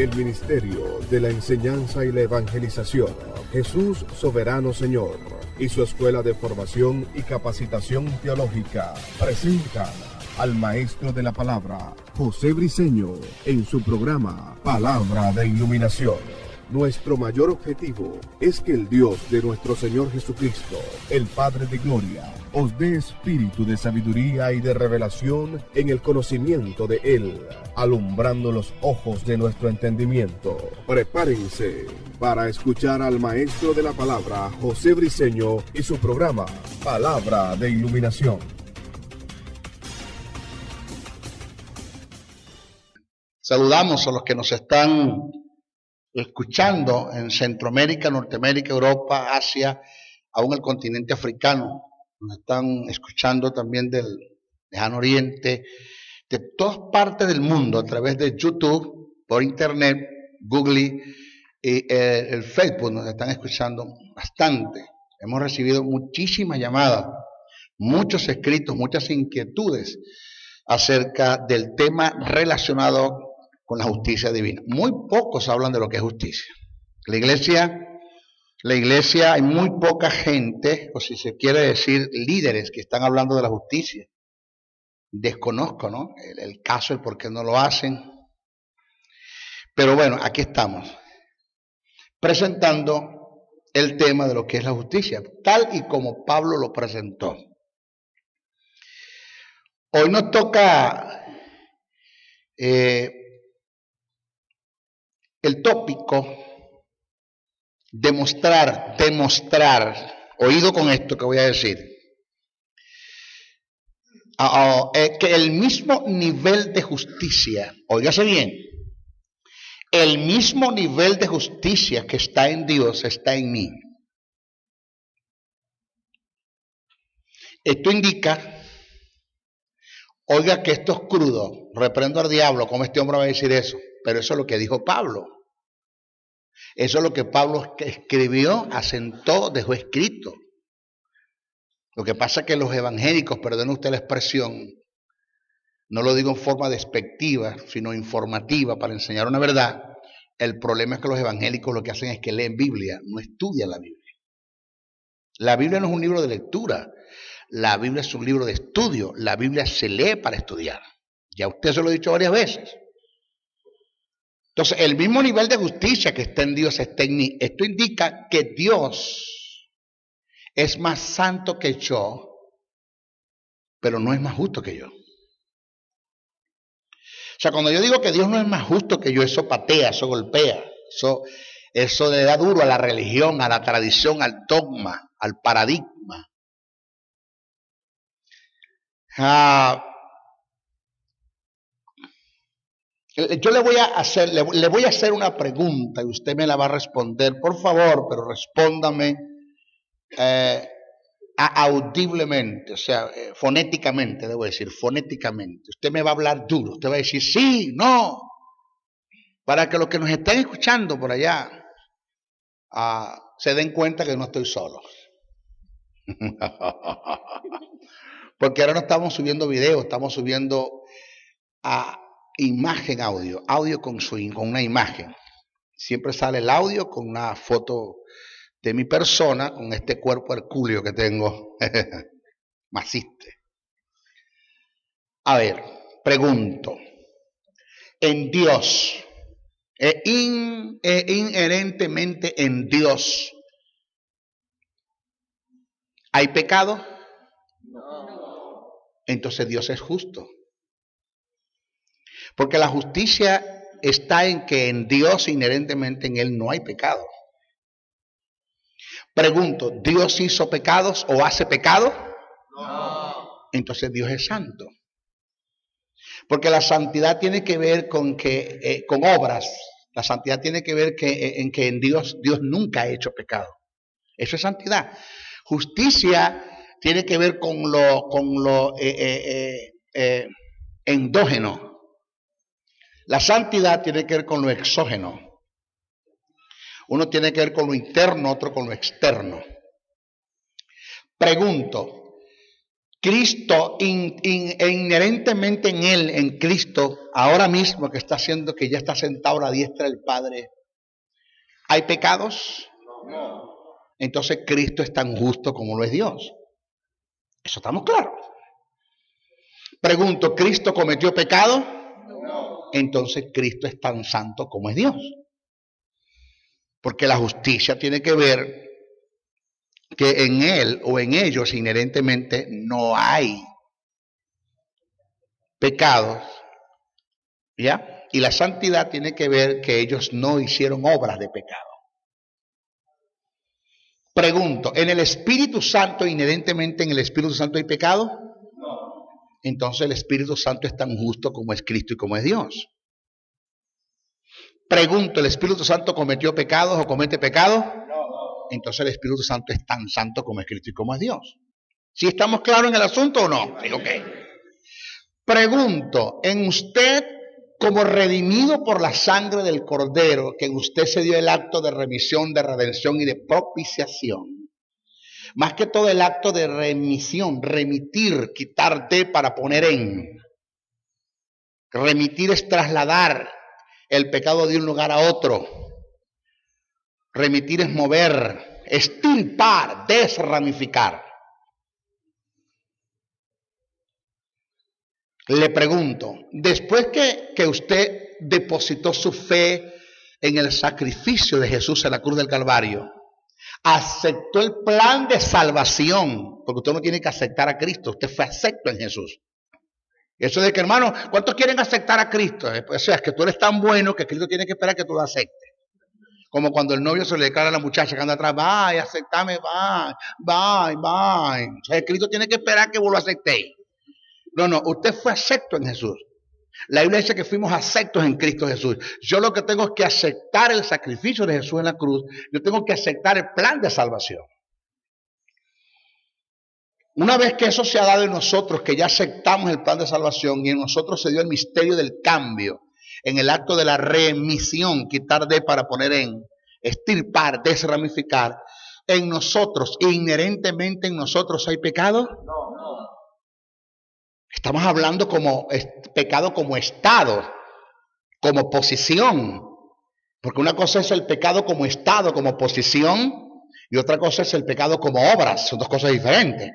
el ministerio de la enseñanza y la evangelización, Jesús Soberano Señor, y su escuela de formación y capacitación teológica presentan al maestro de la palabra, José Briceño, en su programa Palabra de Iluminación. Nuestro mayor objetivo es que el Dios de nuestro Señor Jesucristo, el Padre de Gloria, os dé espíritu de sabiduría y de revelación en el conocimiento de Él, alumbrando los ojos de nuestro entendimiento. Prepárense para escuchar al maestro de la palabra, José Briceño, y su programa Palabra de Iluminación. Saludamos a los que nos están escuchando en Centroamérica, Norteamérica, Europa, Asia, aún el continente africano. Nos están escuchando también del lejano oriente, de todas partes del mundo, a través de YouTube, por internet, Google y el Facebook. Nos están escuchando bastante. Hemos recibido muchísimas llamadas, muchos escritos, muchas inquietudes acerca del tema relacionado con la justicia divina. Muy pocos hablan de lo que es justicia. La iglesia, hay muy poca gente, o si se quiere decir, líderes que están hablando de la justicia. Desconozco, ¿no? El caso, el por qué no lo hacen. Pero bueno, aquí estamos, presentando el tema de lo que es la justicia, tal y como Pablo lo presentó. Hoy nos toca el tópico demostrar, oído con esto que voy a decir, que el mismo nivel de justicia, óigase bien, el mismo nivel de justicia que está en Dios está en mí. Esto indica, oiga que esto es crudo, reprendo al diablo, ¿cómo este hombre va a decir eso? Pero eso es lo que dijo Pablo. Eso es lo que Pablo escribió, asentó, dejó escrito. Lo que pasa es que los evangélicos, perdone usted la expresión, no lo digo en forma despectiva, sino informativa para enseñar una verdad. El problema es que los evangélicos lo que hacen es que leen Biblia, no estudian la Biblia. La Biblia no es un libro de lectura, la Biblia es un libro de estudio, la Biblia se lee para estudiar. Ya usted se lo ha dicho varias veces. Entonces, el mismo nivel de justicia que está en Dios está en mí. Esto indica que Dios es más santo que yo, pero no es más justo que yo. O sea, cuando yo digo que Dios no es más justo que yo, eso patea, eso golpea, eso le da duro a la religión, a la tradición, al dogma, al paradigma. Yo le voy a hacer una pregunta y usted me la va a responder, por favor, pero respóndame audiblemente, o sea, fonéticamente, debo decir, fonéticamente. Usted me va a hablar duro, usted va a decir sí, no, para que los que nos estén escuchando por allá se den cuenta que no estoy solo. Porque ahora no estamos subiendo video, estamos subiendo imagen, audio con una imagen. Siempre sale el audio con una foto de mi persona, con este cuerpo hercúleo que tengo. Maciste. A ver, pregunto. En Dios, inherentemente en Dios, ¿hay pecado? No. Entonces Dios es justo. Porque la justicia está en que en Dios, inherentemente en Él, no hay pecado. Pregunto, ¿Dios hizo pecados o hace pecado? No. Entonces Dios es santo. Porque la santidad tiene que ver con obras. La santidad tiene que ver en que en Dios nunca ha hecho pecado. Eso es santidad. Justicia tiene que ver con lo endógeno. La santidad tiene que ver con lo exógeno. Uno tiene que ver con lo interno, otro con lo externo. Pregunto, Cristo, inherentemente en Él, en Cristo, ahora mismo que está haciendo, que ya está sentado a la diestra del Padre, ¿hay pecados? No. Entonces Cristo es tan justo como lo es Dios. Eso estamos claros. Pregunto, ¿Cristo cometió pecado? No. Entonces Cristo es tan santo como es Dios. Porque la justicia tiene que ver que en Él o en ellos inherentemente no hay pecados, ¿ya? Y la santidad tiene que ver que ellos no hicieron obras de pecado. Pregunto, ¿en el Espíritu Santo, inherentemente en el Espíritu Santo hay pecado? No. Entonces el Espíritu Santo es tan justo como es Cristo y como es Dios. Pregunto, ¿el Espíritu Santo cometió pecados o comete pecados? No. Entonces el Espíritu Santo es tan santo como es Cristo y como es Dios. ¿Sí estamos claros en el asunto o no? Sí, ok. Pregunto, ¿en usted, como redimido por la sangre del Cordero, que en usted se dio el acto de remisión, de redención y de propiciación? Más que todo el acto de remisión, remitir, quitar de para poner en. Remitir es trasladar el pecado de un lugar a otro. Remitir es mover, extirpar, desramificar. Le pregunto, después que usted depositó su fe en el sacrificio de Jesús en la cruz del Calvario, aceptó el plan de salvación, porque usted no tiene que aceptar a Cristo, usted fue acepto en Jesús. Eso de que, hermano, ¿cuántos quieren aceptar a Cristo? O sea, es que tú eres tan bueno que Cristo tiene que esperar que tú lo aceptes. Como cuando el novio se le declara a la muchacha que anda atrás, vaya, aceptame, bye. O sea, Cristo tiene que esperar que vos lo aceptéis. No, usted fue acepto en Jesús. La Biblia dice que fuimos aceptos en Cristo Jesús. Yo lo que tengo es que aceptar el sacrificio de Jesús en la cruz. Yo tengo que aceptar el plan de salvación. Una vez que eso se ha dado en nosotros, que ya aceptamos el plan de salvación y en nosotros se dio el misterio del cambio, en el acto de la remisión, quitar de para poner en, extirpar, desramificar, en nosotros, inherentemente en nosotros hay pecado. No. Estamos hablando como pecado como estado, como posición. Porque una cosa es el pecado como estado, como posición, y otra cosa es el pecado como obras. Son dos cosas diferentes.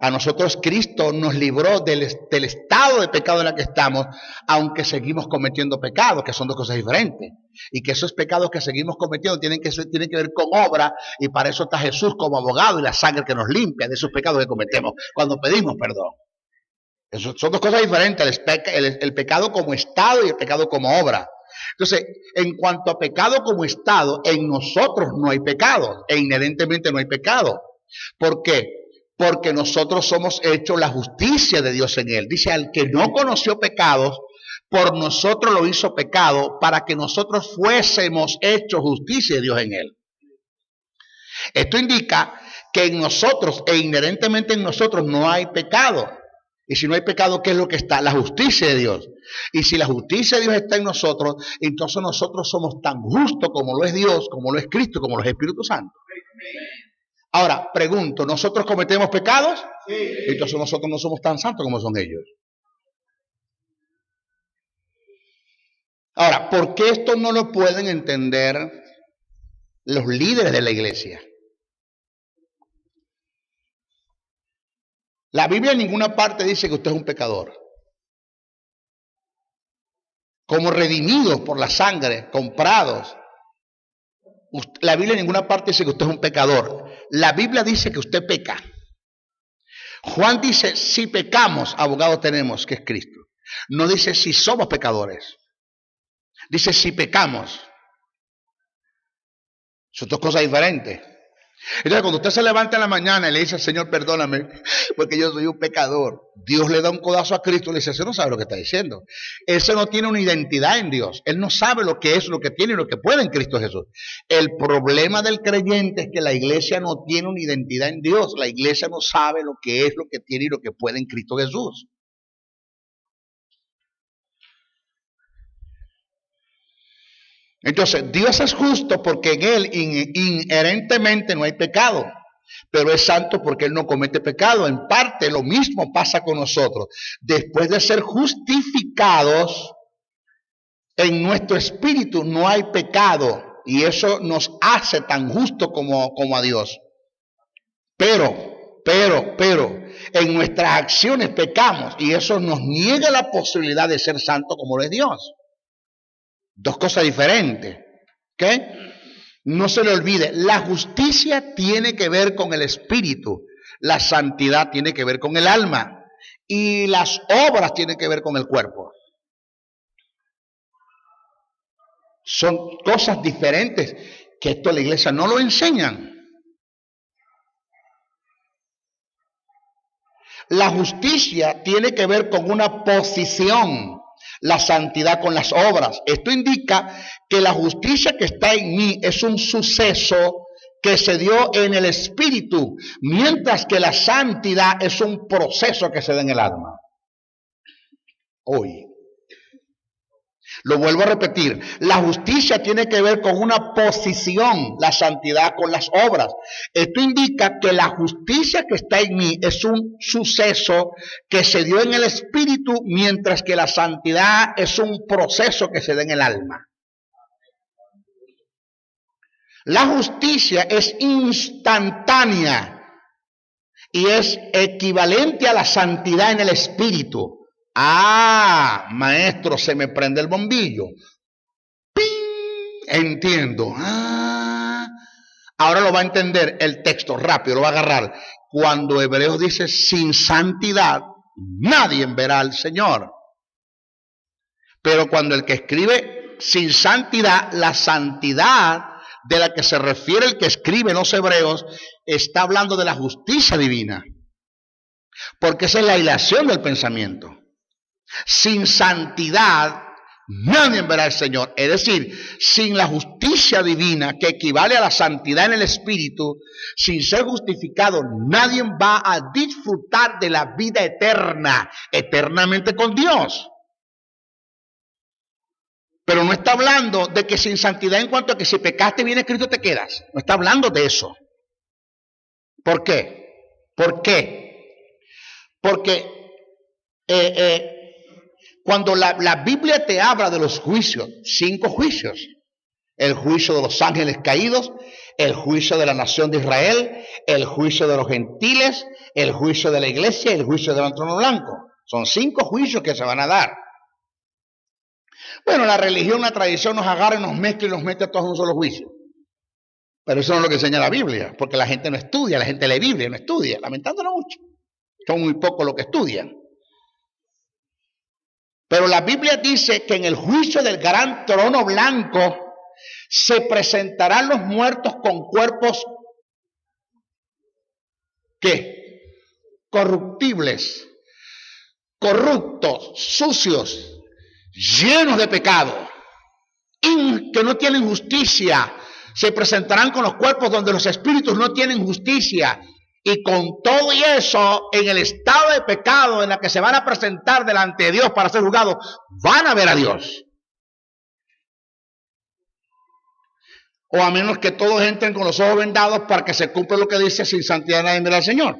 A nosotros Cristo nos libró del estado de pecado en el que estamos, aunque seguimos cometiendo pecados, que son dos cosas diferentes. Y que esos pecados que seguimos cometiendo tienen que ver con obra, y para eso está Jesús como abogado y la sangre que nos limpia de esos pecados que cometemos cuando pedimos perdón. Eso son dos cosas diferentes, el pecado como estado y el pecado como obra. Entonces, en cuanto a pecado como estado, en nosotros no hay pecado, e inherentemente no hay pecado. ¿Por qué? Porque nosotros somos hechos la justicia de Dios en él. Dice, al que no conoció pecados, por nosotros lo hizo pecado, para que nosotros fuésemos hechos justicia de Dios en él. Esto indica que en nosotros, e inherentemente en nosotros, no hay pecado. Y si no hay pecado, ¿qué es lo que está? La justicia de Dios. Y si la justicia de Dios está en nosotros, entonces nosotros somos tan justos como lo es Dios, como lo es Cristo, como lo es Espíritu Santo. Ahora, pregunto, ¿nosotros cometemos pecados? Sí. Entonces nosotros no somos tan santos como son ellos. Ahora, ¿por qué esto no lo pueden entender los líderes de la iglesia? La Biblia en ninguna parte dice que usted es un pecador. Como redimidos por la sangre, comprados. La Biblia en ninguna parte dice que usted es un pecador. La Biblia dice que usted peca. Juan dice, si pecamos, abogado tenemos, que es Cristo. No dice si somos pecadores. Dice si pecamos. Son dos cosas diferentes. Entonces, cuando usted se levanta en la mañana y le dice, Señor, perdóname, porque yo soy un pecador, Dios le da un codazo a Cristo y le dice, ese no sabe lo que está diciendo. Ese no tiene una identidad en Dios. Él no sabe lo que es, lo que tiene y lo que puede en Cristo Jesús. El problema del creyente es que la iglesia no tiene una identidad en Dios. La iglesia no sabe lo que es, lo que tiene y lo que puede en Cristo Jesús. Entonces, Dios es justo porque en Él inherentemente no hay pecado. pero es santo porque Él no comete pecado. En parte lo mismo pasa con nosotros. Después de ser justificados, en nuestro espíritu no hay pecado, y eso nos hace tan justo como a Dios. Pero, en nuestras acciones pecamos, y eso nos niega la posibilidad de ser santo como lo es Dios. Dos cosas diferentes. ¿Ok? No se le olvide, la justicia tiene que ver con el espíritu, la santidad tiene que ver con el alma, y las obras tienen que ver con el cuerpo. Son cosas diferentes que esto la iglesia no lo enseñan. La justicia tiene que ver con una posición, la santidad con las obras. Esto indica que la justicia que está en mí es un suceso que se dio en el espíritu, mientras que la santidad es un proceso que se da en el alma. Hoy. Lo vuelvo a repetir, la justicia tiene que ver con una posición, la santidad con las obras. Esto indica que la justicia que está en mí es un suceso que se dio en el espíritu, mientras que la santidad es un proceso que se da en el alma. La justicia es instantánea y es equivalente a la santidad en el espíritu. Ah, maestro, se me prende el bombillo. ¡Ping! Entiendo. Ah, ahora lo va a entender el texto rápido, lo va a agarrar. Cuando Hebreos dice sin santidad, nadie verá al Señor. Pero cuando el que escribe sin santidad, la santidad de la que se refiere el que escribe los Hebreos, está hablando de la justicia divina. Porque esa es la hilación del pensamiento. Sin santidad nadie verá al Señor. Es decir, sin la justicia divina que equivale a la santidad en el espíritu, sin ser justificado, nadie va a disfrutar de la vida eterna, eternamente con Dios. Pero no está hablando de que sin santidad en cuanto a que si pecaste viene Cristo te quedas. No está hablando de eso. ¿Por qué? ¿Por qué? Porque cuando la Biblia te habla de los juicios, 5 juicios, el juicio de los ángeles caídos, el juicio de la nación de Israel, el juicio de los gentiles, el juicio de la iglesia y el juicio del trono blanco. Son 5 juicios que se van a dar. Bueno, la religión, la tradición nos agarra y nos mezcla y nos mete a todos en un solo juicio. Pero eso no es lo que enseña la Biblia, porque la gente no estudia, la gente lee Biblia, no estudia, lamentándolo mucho. Son muy pocos los que estudian. Pero la Biblia dice que en el juicio del gran trono blanco se presentarán los muertos con cuerpos ¿qué? Corruptibles, corruptos, sucios, llenos de pecado, que no tienen justicia. Se presentarán con los cuerpos donde los espíritus no tienen justicia. Y con todo y eso, en el estado de pecado en la que se van a presentar delante de Dios para ser juzgados, van a ver a Dios. O a menos que todos entren con los ojos vendados para que se cumpla lo que dice, sin santidad nadie verá al Señor.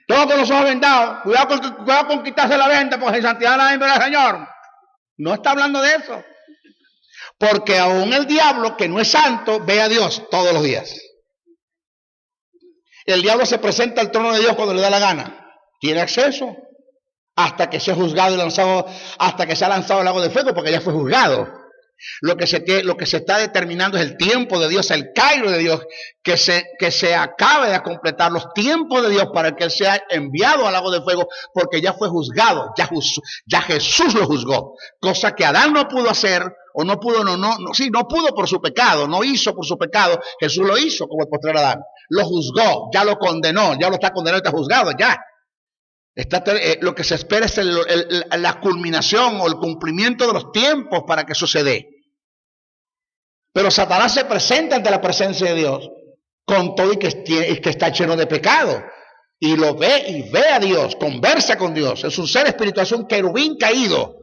Todos con los ojos vendados, cuidado con quitarse la venda, porque sin santidad nadie verá al Señor. No está hablando de eso. Porque aún el diablo, que no es santo, ve a Dios todos los días. El diablo se presenta al trono de Dios cuando le da la gana. Tiene acceso hasta que sea juzgado y lanzado, hasta que sea lanzado al lago de fuego, porque ya fue juzgado. Lo que se está determinando es el tiempo de Dios, el cairo de Dios, que se acabe de completar los tiempos de Dios para que Él sea enviado al lago de fuego, porque ya fue juzgado, ya Jesús lo juzgó, cosa que Adán no pudo hacer, o no pudo por su pecado, no hizo por su pecado. Jesús lo hizo como el postrer Adán, lo juzgó, ya lo condenó, ya lo está condenado, está juzgado, ya. Lo que se espera es la culminación o el cumplimiento de los tiempos para que suceda. Pero Satanás se presenta ante la presencia de Dios con todo y que está lleno de pecado. Y lo ve y ve a Dios, conversa con Dios. Es un ser espiritual, es un querubín caído.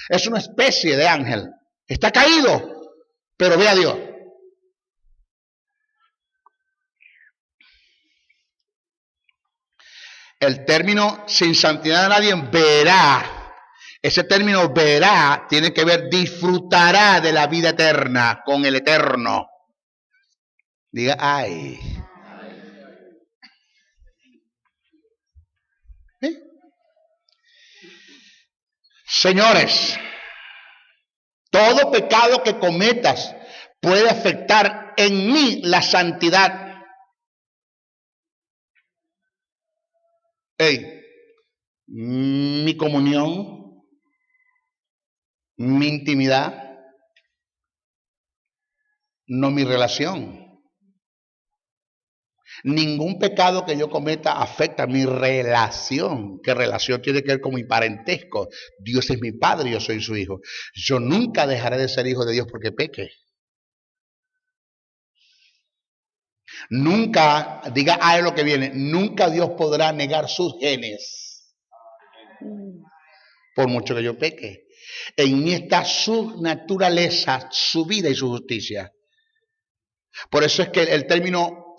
Es una especie de ángel. Está caído, pero ve a Dios. El término sin santidad de nadie verá. Ese término verá tiene que ver disfrutará de la vida eterna con el eterno. Diga, ay. ¿Eh? Señores, todo pecado que cometas puede afectar en mí la santidad. Hey, mi comunión, mi intimidad, no mi relación. Ningún pecado que yo cometa afecta mi relación. ¿Qué relación tiene que ver con mi parentesco? Dios es mi padre y yo soy su hijo. Yo nunca dejaré de ser hijo de Dios porque peque. Nunca, diga a lo que viene, nunca Dios podrá negar sus genes. Por mucho que yo peque. En mí está su naturaleza, su vida y su justicia. Por eso es que el término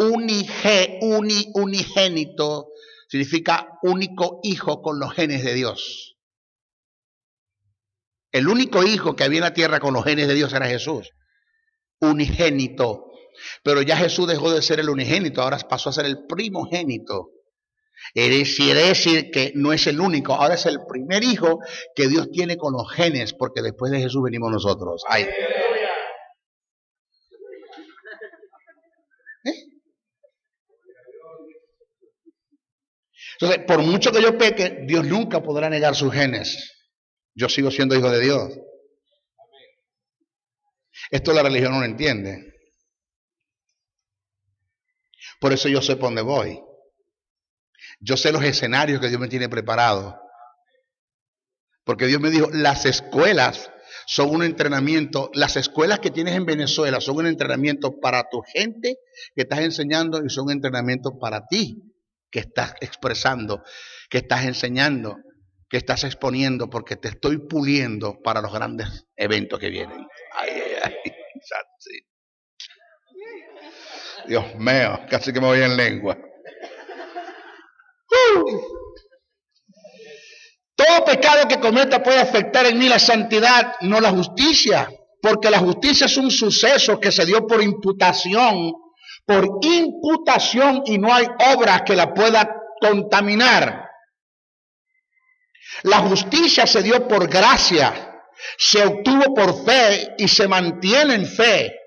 unigénito significa único hijo con los genes de Dios. El único hijo que había en la tierra con los genes de Dios era Jesús. Unigénito. Pero ya Jesús dejó de ser el unigénito, ahora pasó a ser el primogénito. Quiere decir que no es el único, ahora es el primer hijo que Dios tiene con los genes, porque después de Jesús venimos nosotros. Ay. Entonces, por mucho que yo peque, Dios nunca podrá negar sus genes. Yo sigo siendo hijo de Dios. Esto la religión no lo entiende. Por eso yo sé por dónde voy. Yo sé los escenarios que Dios me tiene preparados. Porque Dios me dijo, las escuelas son un entrenamiento. Las escuelas que tienes en Venezuela son un entrenamiento para tu gente que estás enseñando y son un entrenamiento para ti que estás expresando, que estás enseñando, que estás exponiendo, porque te estoy puliendo para los grandes eventos que vienen. Ay, ay, ay. Dios mío, casi que me voy en lengua. Todo pecado que cometa puede afectar en mí la santidad, no la justicia, porque la justicia es un suceso que se dio por imputación, y no hay obra que la pueda contaminar. La justicia se dio por gracia, se obtuvo por fe y se mantiene en fe.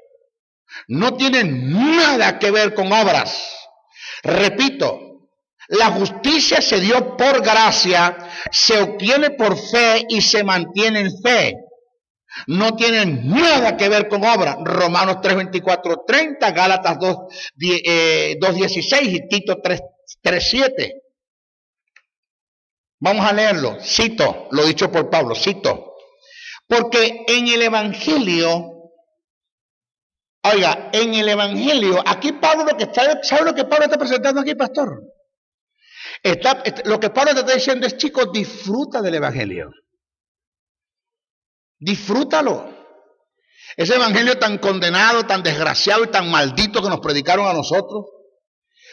No tiene nada que ver con obras. Repito, la justicia se dio por gracia, se obtiene por fe y se mantiene en fe. No tiene nada que ver con obras. Romanos 3:24-30, Gálatas 2:16 y Tito 3:7. Vamos a leerlo. Cito, lo dicho por Pablo, cito. Porque en el Evangelio, oiga, en el Evangelio, aquí Pablo ¿sabe lo que Pablo está presentando aquí, pastor? Lo que Pablo te está diciendo es, chicos, disfruta del Evangelio. Disfrútalo. Ese Evangelio tan condenado, tan desgraciado y tan maldito que nos predicaron a nosotros.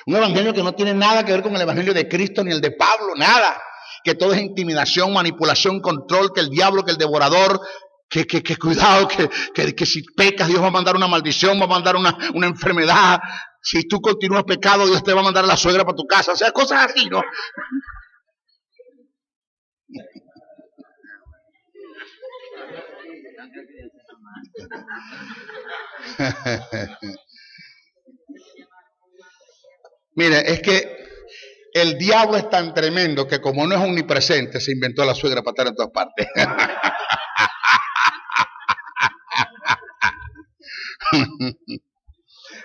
Un Evangelio que no tiene nada que ver con el Evangelio de Cristo ni el de Pablo, nada. Que todo es intimidación, manipulación, control, que el diablo, que el devorador, que cuidado, que si pecas Dios va a mandar una maldición, va a mandar una enfermedad. Si tú continúas pecado, Dios te va a mandar a la suegra para tu casa. O sea, cosas así, ¿no? Mire, es que el diablo es tan tremendo que como no es omnipresente, se inventó la suegra para estar en todas partes.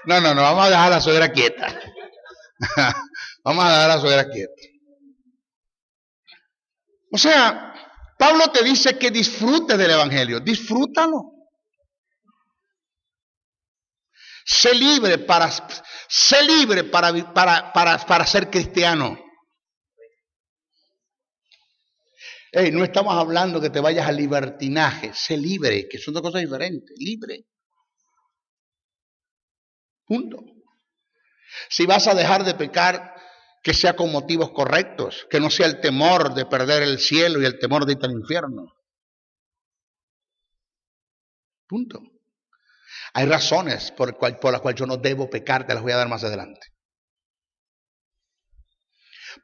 No, vamos a dejar a la suegra quieta. Vamos a dejar a la suegra quieta. O sea, Pablo te dice que disfrutes del Evangelio, disfrútalo. Sé libre para ser cristiano. Hey, no estamos hablando que te vayas al libertinaje, sé libre, que son dos cosas diferentes, libre. Punto. Si vas a dejar de pecar, que sea con motivos correctos, que no sea el temor de perder el cielo y el temor de ir al infierno. Punto. Hay razones por las cuales yo no debo pecar, te las voy a dar más adelante.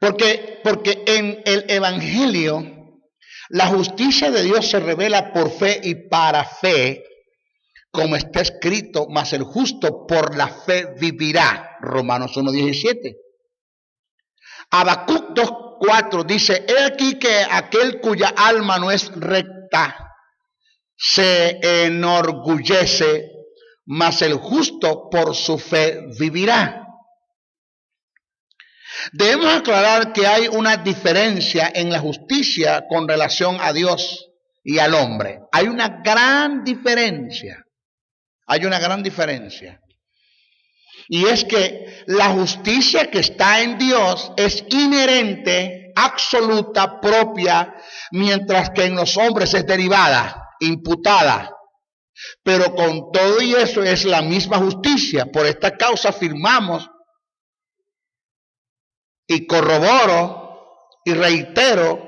Porque en el Evangelio la justicia de Dios se revela por fe y para fe, como está escrito, mas el justo por la fe vivirá. Romanos 1:17. Habacuc 2:4 dice: he aquí que aquel cuya alma no es recta se enorgullece, mas el justo por su fe vivirá. Debemos aclarar que hay una diferencia en la justicia con relación a Dios y al hombre. Hay una gran diferencia. Hay una gran diferencia. Y es que la justicia que está en Dios es inherente, absoluta, propia, mientras que en los hombres es derivada, imputada. Pero con todo y eso es la misma justicia. Por esta causa afirmamos y corroboro y reitero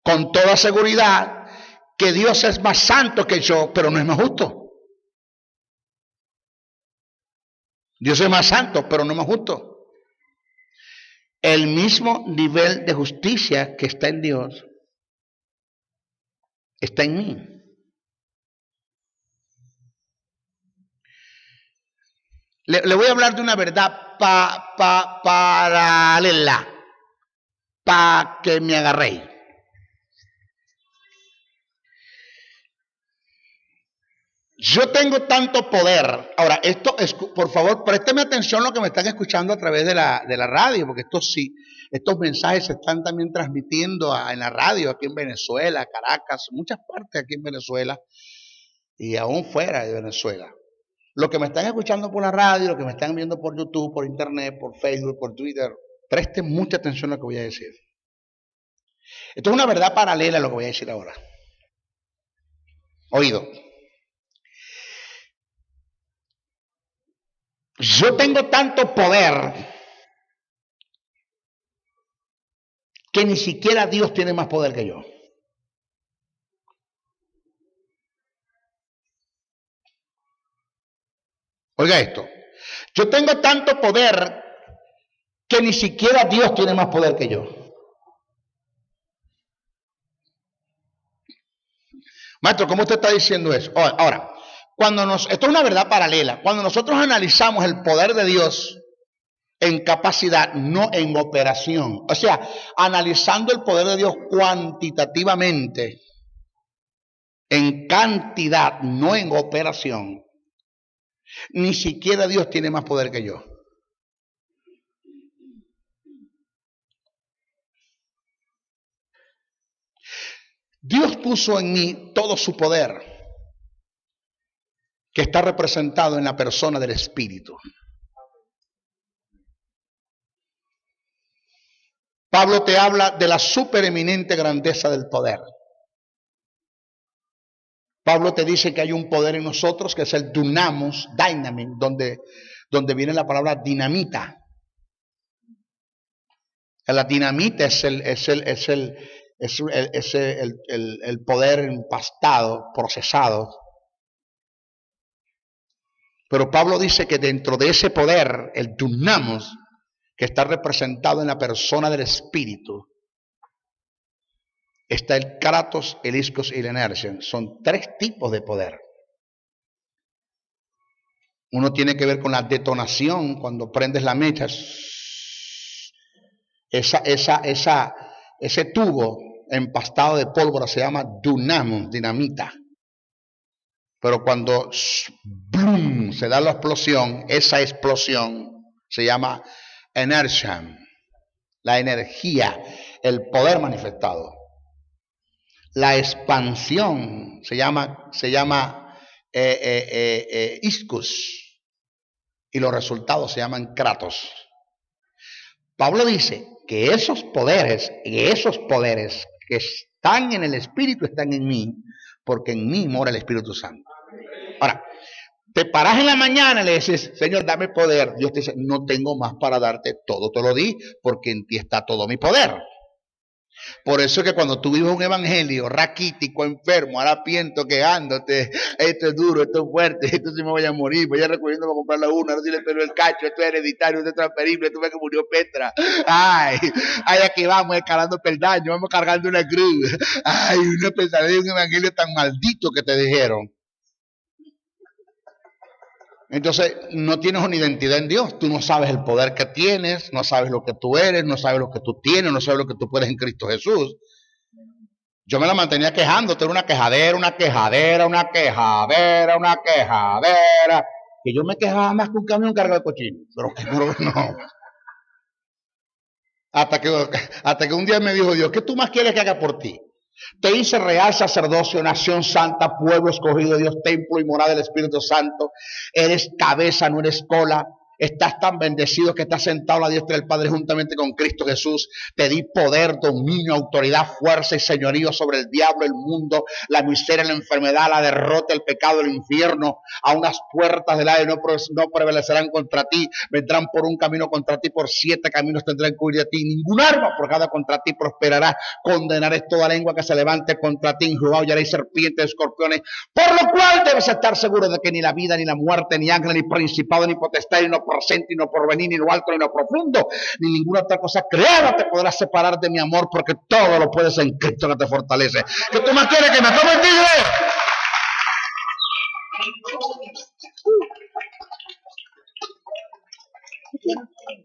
con toda seguridad que Dios es más santo que yo, pero no es más justo. Dios es más santo, pero no más justo. El mismo nivel de justicia que está en Dios está en mí. Le voy a hablar de una verdad paralela, para que me agarréis. Yo tengo tanto poder. Ahora, esto es, por favor, présteme atención a lo que me están escuchando a través de la radio, porque estos mensajes se están también transmitiendo en la radio, aquí en Venezuela, Caracas, muchas partes aquí en Venezuela y aún fuera de Venezuela. Lo que me están escuchando por la radio, lo que me están viendo por YouTube, por Internet, por Facebook, por Twitter, presten mucha atención a lo que voy a decir. Esto es una verdad paralela a lo que voy a decir ahora. Oído. Yo tengo tanto poder que ni siquiera Dios tiene más poder que yo. Oiga esto. Yo tengo tanto poder que ni siquiera Dios tiene más poder que yo. Maestro, ¿cómo usted está diciendo eso? Ahora, esto es una verdad paralela. Cuando nosotros analizamos el poder de Dios en capacidad, no en operación, o sea, analizando el poder de Dios cuantitativamente, en cantidad, no en operación, ni siquiera Dios tiene más poder que yo. Dios puso en mí todo su poder, que está representado en la persona del Espíritu. Pablo te habla de la supereminente grandeza del poder. Pablo te dice que hay un poder en nosotros que es el dunamos, dynamite, donde viene la palabra dinamita. La dinamita es el poder empastado, procesado. Pero Pablo dice que dentro de ese poder, el dunamos, que está representado en la persona del Espíritu, está el kratos, el iskos y el energen. Son tres tipos de poder. Uno tiene que ver con la detonación, cuando prendes la mecha. Ese tubo empastado de pólvora se llama dunamos, dinamita. Pero cuando ¡blum!, se da la explosión, esa explosión se llama energen, la energía, el poder manifestado. La expansión se llama iskos y los resultados se llaman kratos. Pablo dice que esos poderes que están en el Espíritu están en mí, porque en mí mora el Espíritu Santo. Ahora, Te paras en la mañana y le dices, Señor, dame poder. Dios te dice, no tengo más para darte, todo te lo di, porque en ti está todo mi poder. Por eso es que cuando tú vives un evangelio raquítico, enfermo, harapiento, quejándote, esto es duro, esto es fuerte, esto sí me voy a morir, voy a recogiendo para comprar la una, no si le pelo el cacho, esto es hereditario, esto es transferible, esto fue que murió Petra. Ay, aquí vamos escalando peldaños, vamos cargando una cruz. Ay, una pesadilla de un evangelio tan maldito que te dijeron. Entonces, no tienes una identidad en Dios. Tú no sabes el poder que tienes, no sabes lo que tú eres, no sabes lo que tú tienes, no sabes lo que tú puedes en Cristo Jesús. Yo me la mantenía quejando, era una quejadera, una quejadera, una quejadera, una quejadera. Que yo me quejaba más que un camión cargado de cochino. Pero no. Hasta que un día me dijo Dios, ¿qué tú más quieres que haga por ti? Te hice real sacerdocio, nación santa, pueblo escogido de Dios, templo y morada del Espíritu Santo. Eres cabeza, no eres cola. Estás tan bendecido que estás sentado a la diestra del Padre juntamente con Cristo Jesús. Te di poder, dominio, autoridad, fuerza y señorío sobre el diablo, el mundo, la miseria, la enfermedad, la derrota, el pecado, el infierno. A unas puertas del aire no prevalecerán contra ti. Vendrán por un camino contra ti, por 7 caminos tendrán que huir de ti. Ningún arma forjada contra ti prosperará. Condenaré toda lengua que se levante contra ti. En Jehová hollaréis serpientes, escorpiones. Por lo cual debes estar seguro de que ni la vida, ni la muerte, ni ángel, ni principado, ni potestad, ni no presente, y no porvenir, ni lo alto, ni lo profundo, ni ninguna otra cosa creada te podrá separar de mi amor, porque todo lo puedes en Cristo que te fortalece. ¿Qué tú más quieres que me tome el tigre?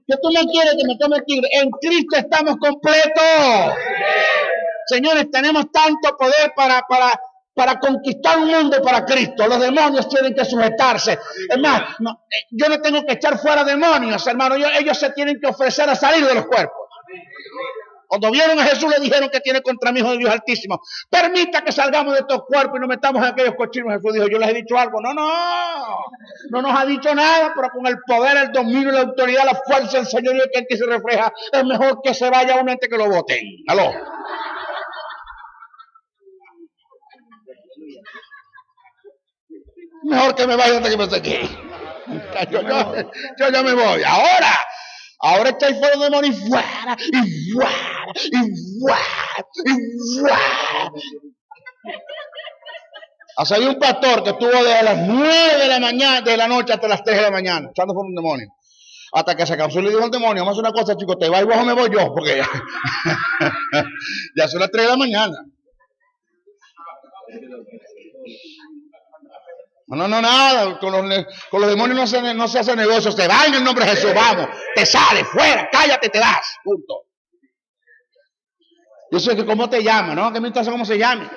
¿Qué tú más quieres que me tome el tigre? En Cristo estamos completos. Señores, tenemos tanto poder para conquistar un mundo para Cristo. Los demonios tienen que sujetarse. Es más, yo no tengo que echar fuera demonios, hermano. Ellos se tienen que ofrecer a salir de los cuerpos. Cuando vieron a Jesús le dijeron que tiene contra mi Hijo de Dios Altísimo. Permita que salgamos de estos cuerpos y nos metamos en aquellos cochinos. Jesús dijo, yo les he dicho algo. No nos ha dicho nada, pero con el poder, el dominio, la autoridad, la fuerza, el señorío que aquí se refleja, es mejor que se vaya uno antes que lo voten. ¿Aló? Mejor que me vaya antes que me seque. Yo ya me voy. Ahora estáis fuera de demonio y fuera, y fuera, y fuera, y fuera. Hasta hay un pastor que estuvo desde las 9 de la mañana, de la noche hasta las 3 de la mañana, echando por un demonio. Hasta que se cansó y le dijo al demonio, vamos a hacer una cosa, chicos, te vas y vos o me voy yo, porque ya son las 3 de la mañana. No, nada, con los demonios no se hace negocio, se va en el nombre de Jesús, vamos, te sales, fuera, cállate, te vas, punto. Yo sé que cómo te llama, ¿no? ¿Qué me interesa cómo se llame?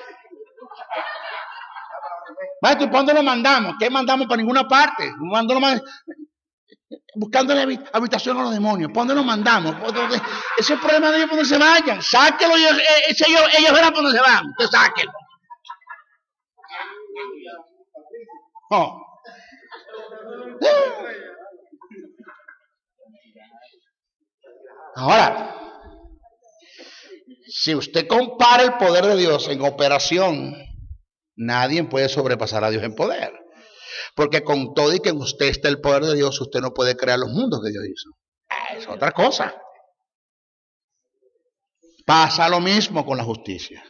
Maestro, ¿y para dónde lo mandamos? ¿Qué mandamos para ninguna parte? Buscando la habitación a los demonios, ¿para dónde lo mandamos? Ese es el problema de ellos, por donde se vayan, sáquenlo, ellos verán por dónde se van, usted sáquenlo. Oh. Ahora, si usted compara el poder de Dios en operación, nadie puede sobrepasar a Dios en poder. Porque con todo y que en usted está el poder de Dios, usted no puede crear los mundos que Dios hizo. Es otra cosa. Pasa lo mismo con la justicia.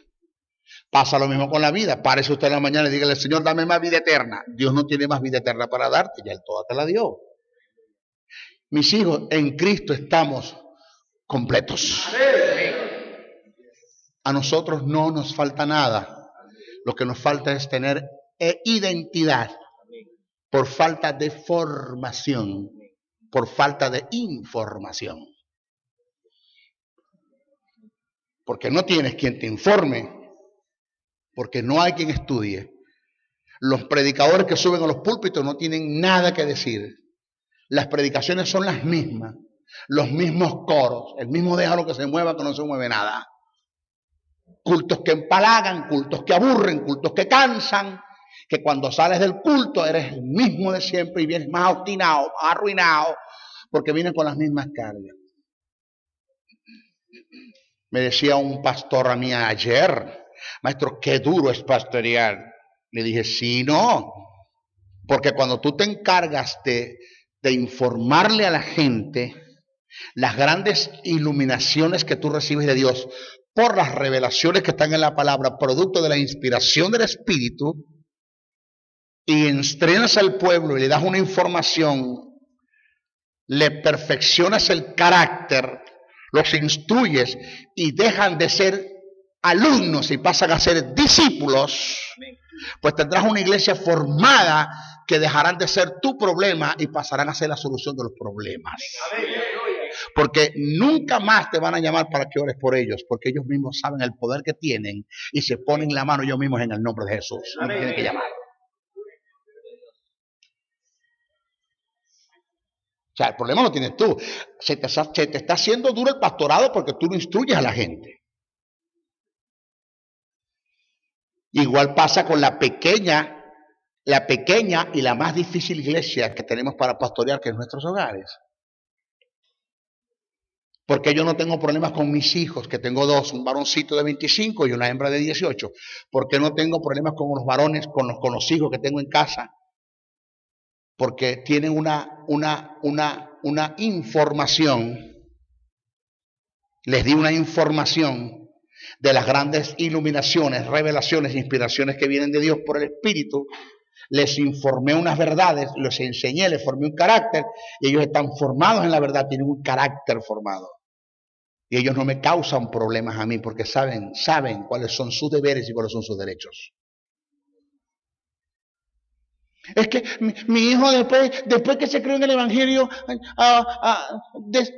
Pasa lo mismo con la vida. Párese usted en la mañana y dígale, Señor, dame más vida eterna. Dios no tiene más vida eterna para darte, ya Él toda te la dio. Mis hijos, en Cristo estamos completos. A nosotros no nos falta nada. Lo que nos falta es tener identidad por falta de formación, por falta de información. Porque no tienes quien te informe. Porque no hay quien estudie. Los predicadores que suben a los púlpitos no tienen nada que decir. Las predicaciones son las mismas. Los mismos coros. El mismo déjalo que se mueva, que no se mueve nada. Cultos que empalagan, cultos que aburren, cultos que cansan. Que cuando sales del culto eres el mismo de siempre y vienes más obstinado, más arruinado. Porque vienes con las mismas cargas. Me decía un pastor a mí ayer, maestro, qué duro es pastorear. Le dije, sí, no. Porque cuando tú te encargas de informarle a la gente las grandes iluminaciones que tú recibes de Dios por las revelaciones que están en la palabra, producto de la inspiración del Espíritu, y entrenas al pueblo y le das una información, le perfeccionas el carácter, los instruyes y dejan de ser alumnos y pasan a ser discípulos, pues tendrás una iglesia formada que dejarán de ser tu problema y pasarán a ser la solución de los problemas. Porque nunca más te van a llamar para que ores por ellos, porque ellos mismos saben el poder que tienen y se ponen la mano ellos mismos en el nombre de Jesús. No tienen que llamar. O sea, el problema lo tienes tú. Se te está haciendo duro el pastorado porque tú no instruyes a la gente. Igual pasa con la pequeña y la más difícil iglesia que tenemos para pastorear, que es nuestros hogares. Porque yo no tengo problemas con mis hijos, que tengo dos, un varoncito de 25 y una hembra de 18. Porque no tengo problemas con los varones, con los hijos que tengo en casa. Porque tienen una información, les di una información de las grandes iluminaciones, revelaciones, inspiraciones que vienen de Dios por el Espíritu. Les informé unas verdades, les enseñé, les formé un carácter, y ellos están formados en la verdad, tienen un carácter formado. Y ellos no me causan problemas a mí, porque saben cuáles son sus deberes y cuáles son sus derechos. Es que mi hijo después que se creó en el Evangelio,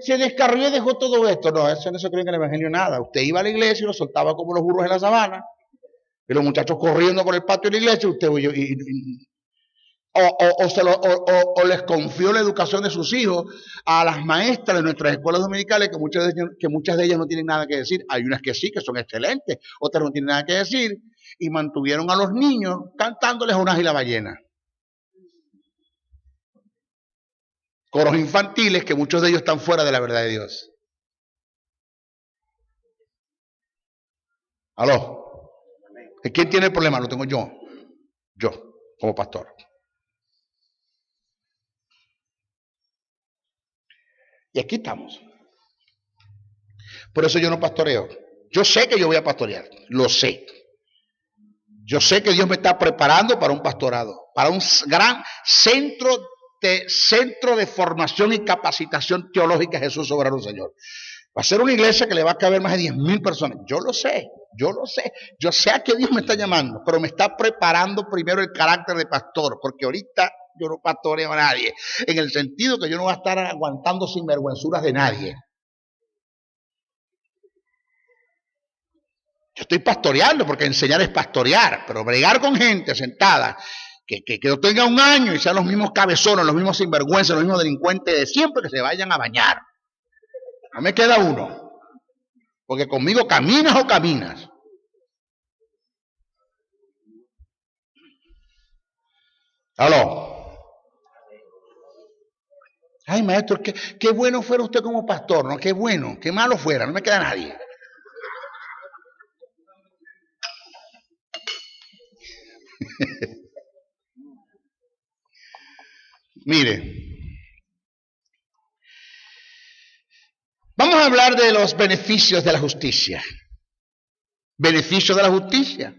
se descarrió y dejó todo esto. No, eso no se creó en el Evangelio nada. Usted iba a la iglesia y lo soltaba como los burros en la sabana. Y los muchachos corriendo por el patio de la iglesia, o les confió la educación de sus hijos a las maestras de nuestras escuelas dominicales, que muchas de ellas no tienen nada que decir. Hay unas que sí, que son excelentes, otras no tienen nada que decir, y mantuvieron a los niños cantándoles a un águila ballena. Coros infantiles, que muchos de ellos están fuera de la verdad de Dios. ¿Aló? ¿Quién tiene el problema? Lo tengo yo, como pastor. Y aquí estamos. Por eso yo no pastoreo. Yo sé que yo voy a pastorear, lo sé. Yo sé que Dios me está preparando para un pastorado, para un gran centro de formación y capacitación teológica. Jesús soberano Señor. Va a ser una iglesia que le va a caber más de 10,000 personas. Yo lo sé. Yo sé a qué Dios me está llamando, pero me está preparando primero el carácter de pastor, porque ahorita yo no pastoreo a nadie, en el sentido que yo no voy a estar aguantando sinvergüenzuras de nadie. Yo estoy pastoreando, porque enseñar es pastorear, pero bregar con gente sentada, que no tenga un año y sean los mismos cabezones, los mismos sinvergüenzas, los mismos delincuentes de siempre, que se vayan a bañar. No me queda uno. Porque conmigo caminas o caminas. ¿Aló? Ay, maestro, qué bueno fuera usted como pastor, ¿no? Qué bueno, qué malo fuera, no me queda nadie. Mire. Vamos a hablar de los beneficios de la justicia. Beneficios de la justicia.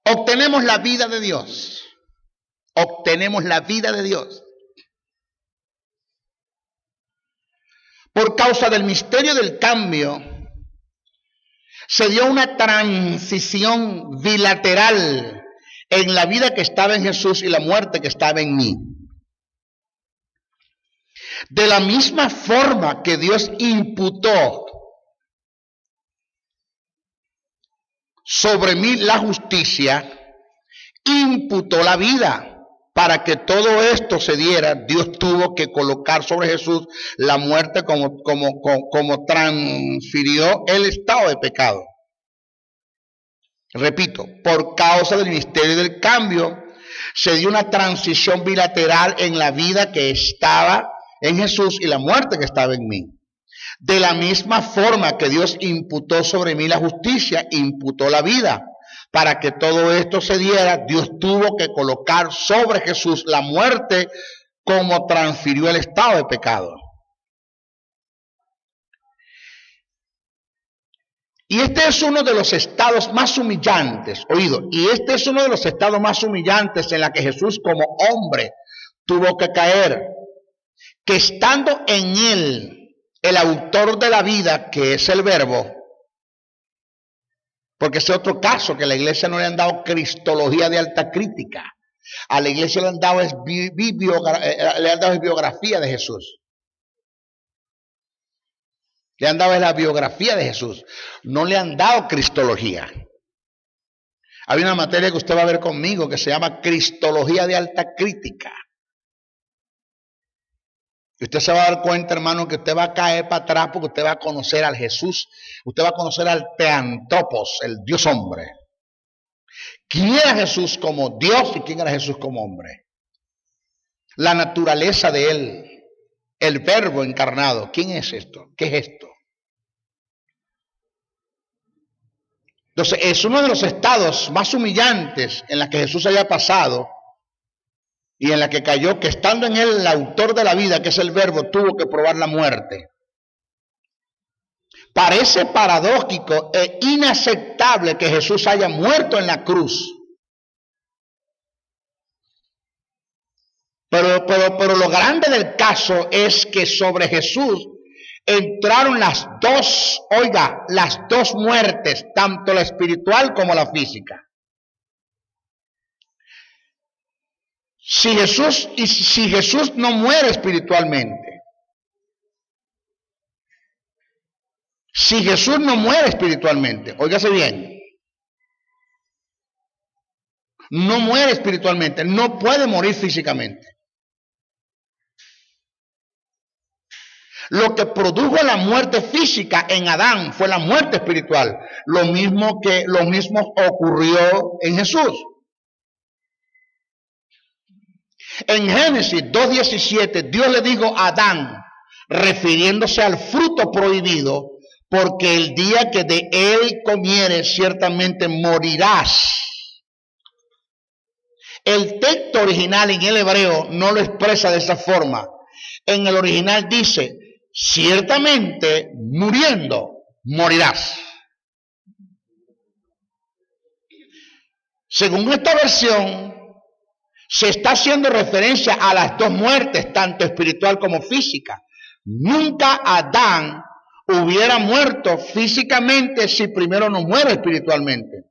Obtenemos la vida de Dios. Obtenemos la vida de Dios. Por causa del misterio del cambio, se dio una transición bilateral en la vida que estaba en Jesús y la muerte que estaba en mí. De la misma forma que Dios imputó sobre mí la justicia, imputó la vida. Para que todo esto se diera, Dios tuvo que colocar sobre Jesús la muerte como transfirió el estado de pecado. Repito, por causa del misterio del cambio, se dio una transición bilateral en la vida que estaba en Jesús y la muerte que estaba en mí. De la misma forma que Dios imputó sobre mí la justicia, imputó la vida, para que todo esto se diera, Dios tuvo que colocar sobre Jesús la muerte como transfirió el estado de pecado. Y este es uno de los estados más humillantes, oído, y este es uno de los estados más humillantes en la que Jesús como hombre tuvo que caer, que estando en él el autor de la vida, que es el Verbo, porque ese otro caso, que a la iglesia no le han dado cristología de alta crítica, a la iglesia le han dado biografía de Jesús. Le han dado la biografía de Jesús. No le han dado cristología. Hay una materia que usted va a ver conmigo que se llama cristología de alta crítica. Y usted se va a dar cuenta, hermano, que usted va a caer para atrás porque usted va a conocer al Jesús. Usted va a conocer al Teantropos, el Dios hombre. ¿Quién era Jesús como Dios y quién era Jesús como hombre? La naturaleza de él. El Verbo encarnado. ¿Quién es esto? ¿Qué es esto? Entonces, es uno de los estados más humillantes en la que Jesús haya pasado y en la que cayó, que estando en él el autor de la vida, que es el Verbo, tuvo que probar la muerte. Parece paradójico e inaceptable que Jesús haya muerto en la cruz. Pero lo grande del caso es que sobre Jesús entraron las dos muertes, tanto la espiritual como la física. Si Jesús no muere espiritualmente, óigase bien, no muere espiritualmente, no puede morir físicamente. Lo que produjo la muerte física en Adán fue la muerte espiritual. Lo mismo ocurrió en Jesús. En Génesis 2:17, Dios le dijo a Adán, refiriéndose al fruto prohibido, porque el día que de él comieres, ciertamente morirás. El texto original en el hebreo no lo expresa de esa forma. En el original dice, ciertamente muriendo morirás. Según esta versión, se está haciendo referencia a las dos muertes, tanto espiritual como física. Nunca Adán hubiera muerto físicamente si primero no muere espiritualmente.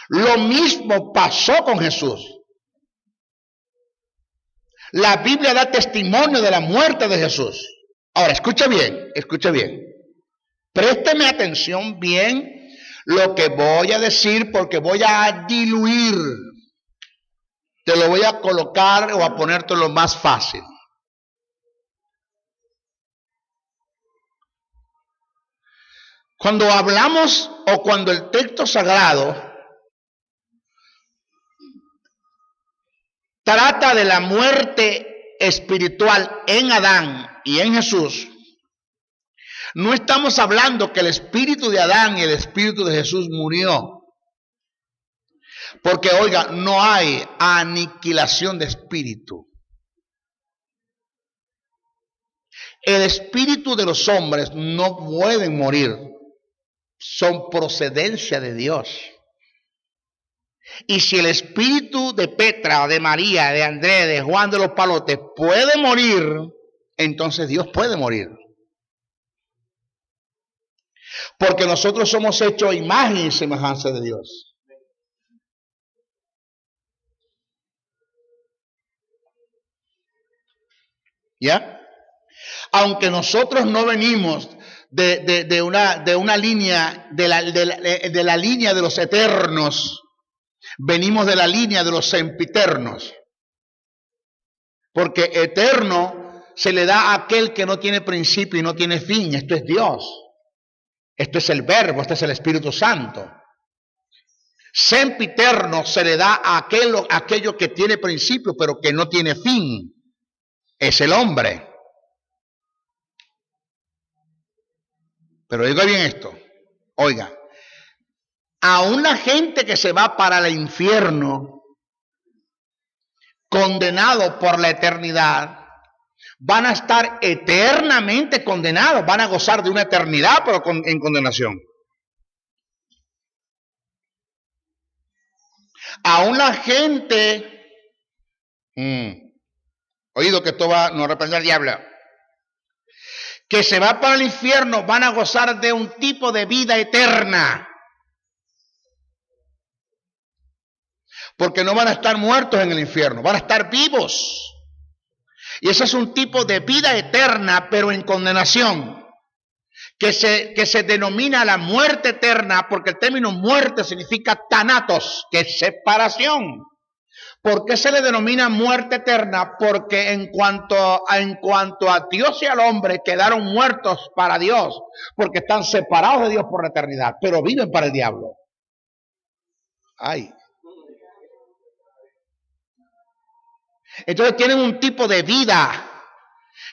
Lo mismo pasó con Jesús. La Biblia da testimonio de la muerte de Jesús. Ahora, escucha bien. Présteme atención bien lo que voy a decir, porque voy a diluir. Te lo voy a colocar o a ponerte lo más fácil. Cuando hablamos o cuando el texto sagrado trata de la muerte espiritual en Adán y en Jesús, no estamos hablando que el espíritu de Adán y el espíritu de Jesús murió. Porque, oiga, no hay aniquilación de espíritu. El espíritu de los hombres no pueden morir. Son procedencia de Dios. Y si el espíritu de Petra, de María, de Andrés, de Juan de los Palotes puede morir, entonces Dios puede morir. Porque nosotros somos hechos a imagen y semejanza de Dios. ¿Ya? Aunque nosotros no venimos de una línea, de la línea de los eternos, venimos de la línea de los sempiternos. Porque eterno se le da a aquel que no tiene principio y no tiene fin. Esto es Dios. Esto es el Verbo, este es el Espíritu Santo. Sempiterno se le da a aquello que tiene principio pero que no tiene fin. Es el hombre. Pero oiga bien esto. Oiga. Aún la gente que se va para el infierno, condenado por la eternidad, van a estar eternamente condenados, van a gozar de una eternidad, pero en condenación. Aún la gente, oído que esto va, no reprende al diablo, que se va para el infierno, van a gozar de un tipo de vida eterna. Porque no van a estar muertos en el infierno, van a estar vivos. Y ese es un tipo de vida eterna, pero en condenación, que se denomina la muerte eterna, porque el término muerte significa thanatos, que es separación. ¿Por qué se le denomina muerte eterna? Porque en cuanto a Dios y al hombre quedaron muertos para Dios, porque están separados de Dios por la eternidad, pero viven para el diablo. Ay. Entonces tienen un tipo de vida.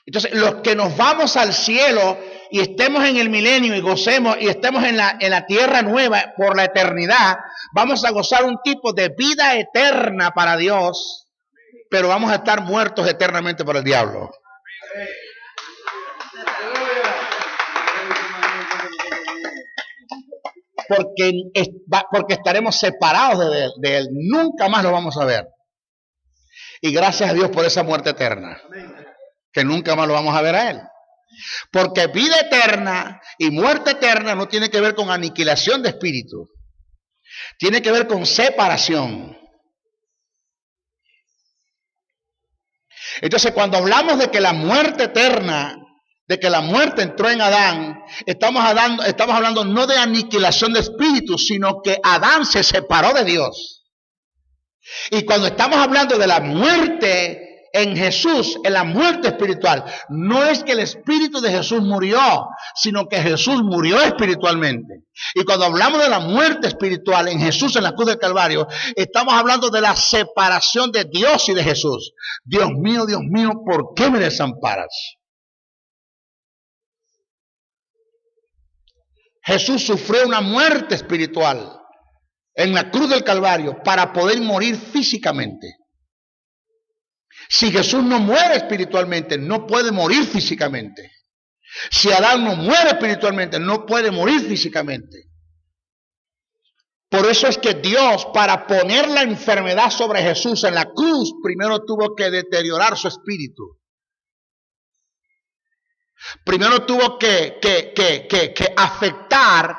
Entonces los que nos vamos al cielo y estemos en el milenio y gocemos y estemos en la tierra nueva por la eternidad, vamos a gozar un tipo de vida eterna para Dios, pero vamos a estar muertos eternamente para el diablo. Porque estaremos separados de él, nunca más lo vamos a ver. Y gracias a Dios por esa muerte eterna, que nunca más lo vamos a ver a él. Porque vida eterna y muerte eterna no tiene que ver con aniquilación de espíritu, tiene que ver con separación. Entonces, cuando hablamos de que la muerte eterna, de que la muerte entró en Adán, estamos hablando no de aniquilación de espíritu, sino que Adán se separó de Dios. Y cuando estamos hablando de la muerte en Jesús, en la muerte espiritual, no es que el espíritu de Jesús murió, sino que Jesús murió espiritualmente. Y cuando hablamos de la muerte espiritual en Jesús en la cruz del Calvario, estamos hablando de la separación de Dios y de Jesús. Dios mío, ¿por qué me desamparas? Jesús sufrió una muerte espiritual en la cruz del Calvario para poder morir físicamente. Si Jesús no muere espiritualmente, no puede morir físicamente. Si Adán no muere espiritualmente, no puede morir físicamente. Por eso es que Dios, para poner la enfermedad sobre Jesús en la cruz, primero tuvo que deteriorar su espíritu. Primero tuvo que afectar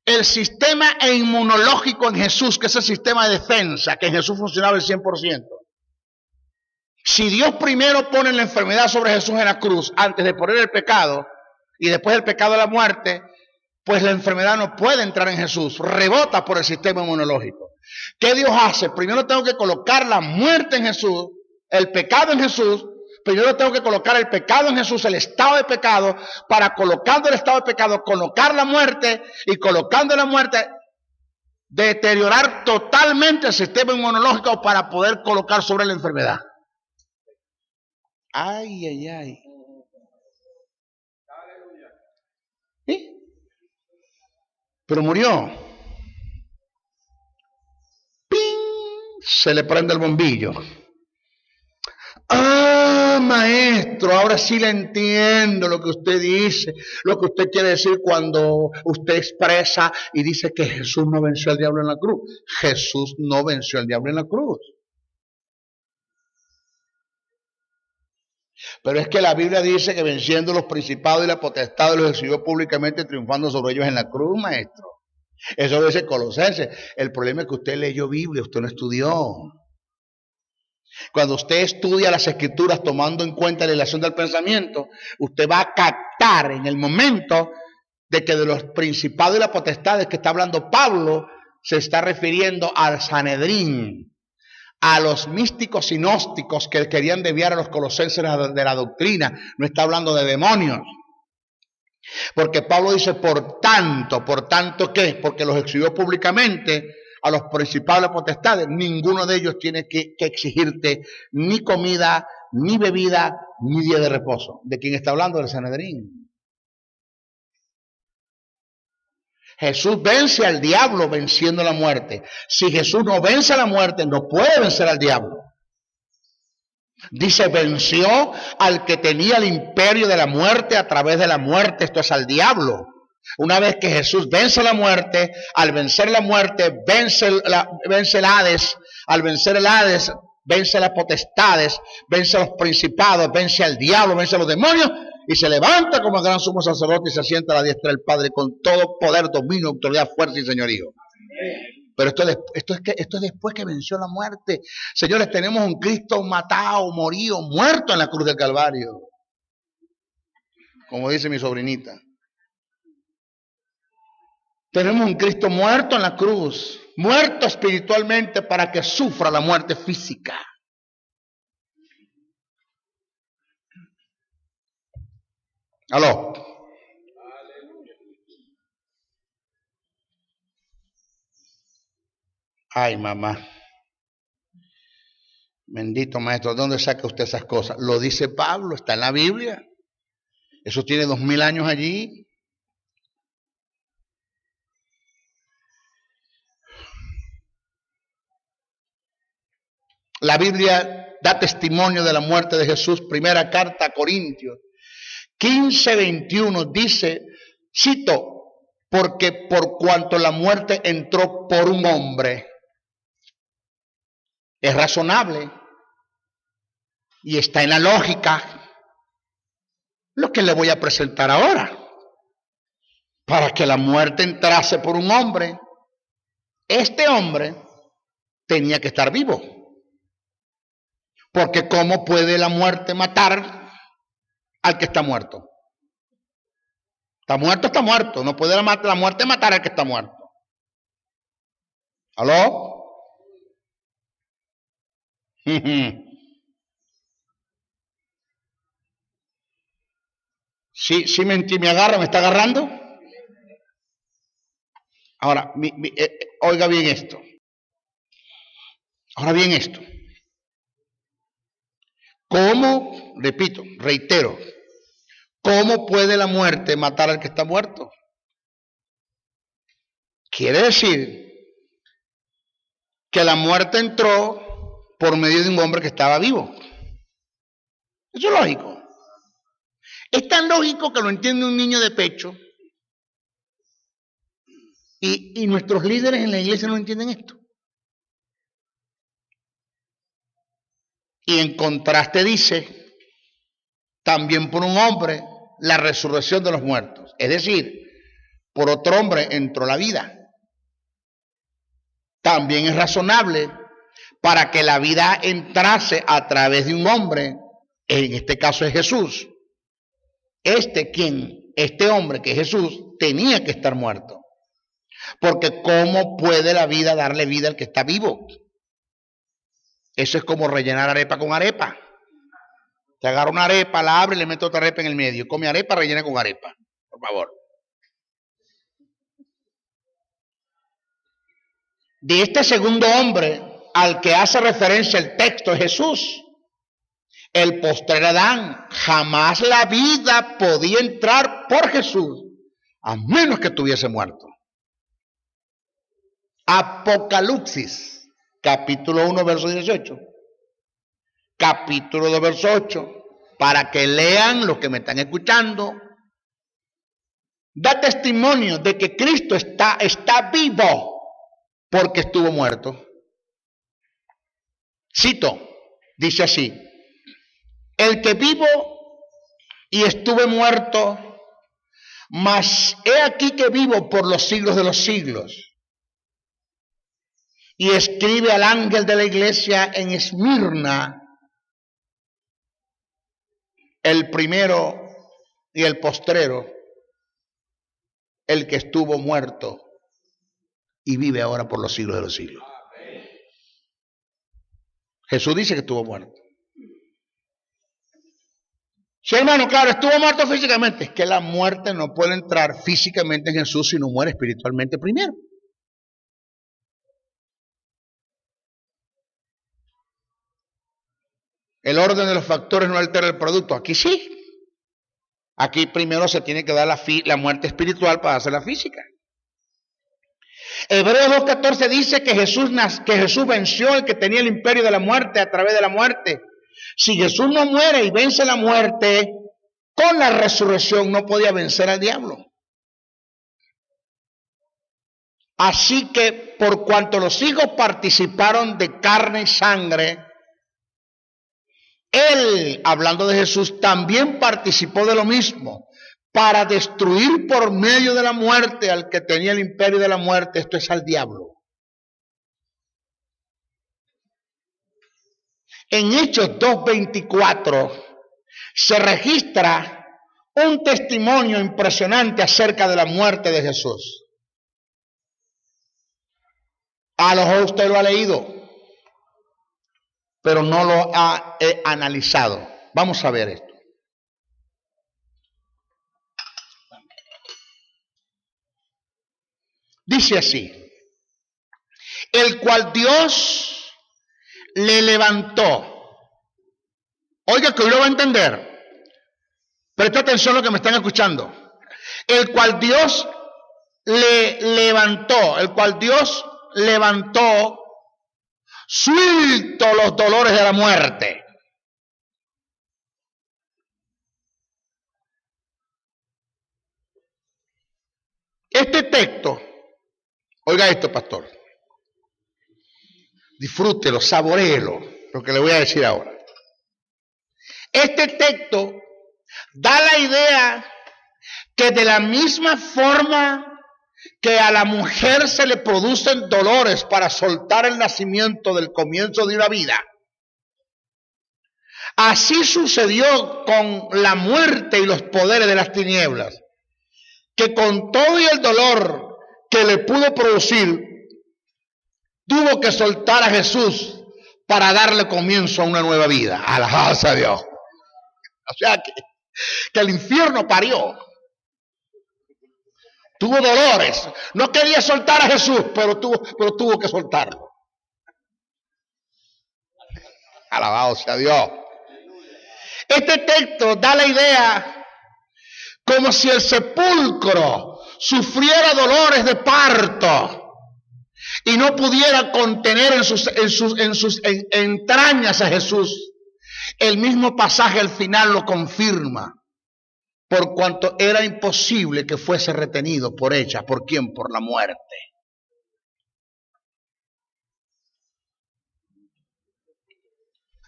el sistema inmunológico en Jesús, que es el sistema de defensa, que en Jesús funcionaba el 100%. Si Dios primero pone la enfermedad sobre Jesús en la cruz, antes de poner el pecado, y después el pecado de la muerte, pues la enfermedad no puede entrar en Jesús, rebota por el sistema inmunológico. ¿Qué Dios hace? Primero tengo que colocar la muerte en Jesús, el pecado en Jesús. Primero tengo que colocar el pecado en Jesús, el estado de pecado, para colocando el estado de pecado, colocar la muerte, y colocando la muerte, deteriorar totalmente el sistema inmunológico para poder colocar sobre la enfermedad. Ay, ay, ay. ¿Sí? Pero murió. ¡Ping! Se le prende el bombillo. Ah, maestro, ahora sí le entiendo lo que usted dice, lo que usted quiere decir cuando usted expresa y dice que Jesús no venció al diablo en la cruz. Jesús no venció al diablo en la cruz. Pero es que la Biblia dice que venciendo los principados y la potestad los exhibió públicamente, triunfando sobre ellos en la cruz, maestro. Eso lo dice Colosenses. El problema es que usted leyó Biblia, usted no estudió. Cuando usted estudia las escrituras tomando en cuenta la relación del pensamiento, usted va a captar en el momento de que de los principados y las potestades que está hablando Pablo, se está refiriendo al Sanedrín, a los místicos y gnósticos que querían desviar a los colosenses de la doctrina. No está hablando de demonios. Porque Pablo dice, por tanto, ¿qué? Porque los exhibió públicamente a los principados y las potestades. Ninguno de ellos tiene que exigirte ni comida, ni bebida, ni día de reposo. ¿De quién está hablando? Del Sanedrín. Jesús vence al diablo venciendo la muerte. Si Jesús no vence a la muerte, no puede vencer al diablo. Dice, venció al que tenía el imperio de la muerte a través de la muerte, esto es al diablo. Una vez que Jesús vence la muerte, al vencer la muerte, vence el Hades, al vencer el Hades, vence las potestades, vence a los principados, vence al diablo, vence a los demonios, y se levanta como el gran sumo sacerdote y se sienta a la diestra del Padre con todo poder, dominio, autoridad, fuerza y señorío. Pero esto es después que venció la muerte. Señores, tenemos un Cristo matado, morido, muerto en la cruz del Calvario. Como dice mi sobrinita. Tenemos un Cristo muerto en la cruz, muerto espiritualmente para que sufra la muerte física. ¿Aló? Ay, mamá. Bendito maestro, ¿de dónde saca usted esas cosas? Lo dice Pablo, está en la Biblia. Eso tiene 2000 años allí. La Biblia da testimonio de la muerte de Jesús. Primera carta a Corintios 15:21 dice, cito, porque por cuanto la muerte entró por un hombre, es razonable y está en la lógica lo que le voy a presentar ahora. Para que la muerte entrase por un hombre, este hombre tenía que estar vivo. Porque ¿cómo puede la muerte matar al que está muerto? Está muerto. No puede la muerte matar al que está muerto. ¿Aló? Sí me agarra, me está agarrando. Ahora, oiga bien esto. Ahora bien esto. ¿Cómo, repito, reitero, cómo puede la muerte matar al que está muerto? Quiere decir que la muerte entró por medio de un hombre que estaba vivo. Eso es lógico. Es tan lógico que lo entiende un niño de pecho. Y nuestros líderes en la iglesia no entienden esto. Y en contraste dice, también por un hombre, la resurrección de los muertos. Es decir, por otro hombre entró la vida. También es razonable para que la vida entrase a través de un hombre, en este caso es Jesús. Este hombre que es Jesús, tenía que estar muerto. Porque ¿cómo puede la vida darle vida al que está vivo? Eso es como rellenar arepa con arepa. Te agarra una arepa, la abre y le mete otra arepa en el medio. Come arepa, rellena con arepa. Por favor. De este segundo hombre al que hace referencia el texto es Jesús. El postrer Adán. Jamás la vida podía entrar por Jesús, a menos que estuviese muerto. Apocalipsis. Capítulo 1, verso 18. Capítulo 2, verso 8. Para que lean los que me están escuchando. Da testimonio de que Cristo está vivo porque estuvo muerto. Cito, dice así. El que vivo y estuve muerto, mas he aquí que vivo por los siglos de los siglos. Y escribe al ángel de la iglesia en Esmirna, el primero y el postrero, el que estuvo muerto y vive ahora por los siglos de los siglos. Jesús dice que estuvo muerto. Sí, hermano, claro, estuvo muerto físicamente. Es que la muerte no puede entrar físicamente en Jesús si no muere espiritualmente primero. El orden de los factores no altera el producto. Aquí sí. Aquí primero se tiene que dar la muerte espiritual para hacer la física. Hebreos 2:14 dice que Jesús venció el que tenía el imperio de la muerte a través de la muerte. Si Jesús no muere y vence la muerte, con la resurrección no podía vencer al diablo. Así que por cuanto los hijos participaron de carne y sangre, Él, hablando de Jesús, también participó de lo mismo, para destruir por medio de la muerte al que tenía el imperio de la muerte, esto es al diablo. En Hechos 2:24 se registra un testimonio impresionante acerca de la muerte de Jesús. A lo mejor usted lo ha leído, pero no lo ha analizado. Vamos a ver esto. Dice así: el cual Dios le levantó. Oiga, que hoy lo va a entender. Presta atención a lo que me están escuchando. El cual Dios le levantó, suelto los dolores de la muerte. Este texto, oiga esto, pastor, disfrútelo, saboréelo, lo que le voy a decir ahora. Este texto da la idea que de la misma forma que a la mujer se le producen dolores para soltar el nacimiento del comienzo de una vida, así sucedió con la muerte y los poderes de las tinieblas, que con todo y el dolor que le pudo producir, tuvo que soltar a Jesús para darle comienzo a una nueva vida. Alabanza a Dios. O sea que el infierno parió. Tuvo dolores. No quería soltar a Jesús, pero tuvo que soltarlo. Alabado sea Dios. Este texto da la idea como si el sepulcro sufriera dolores de parto y no pudiera contener en sus entrañas a Jesús. El mismo pasaje al final lo confirma, por cuanto era imposible que fuese retenido por ella. ¿Por quién? Por la muerte.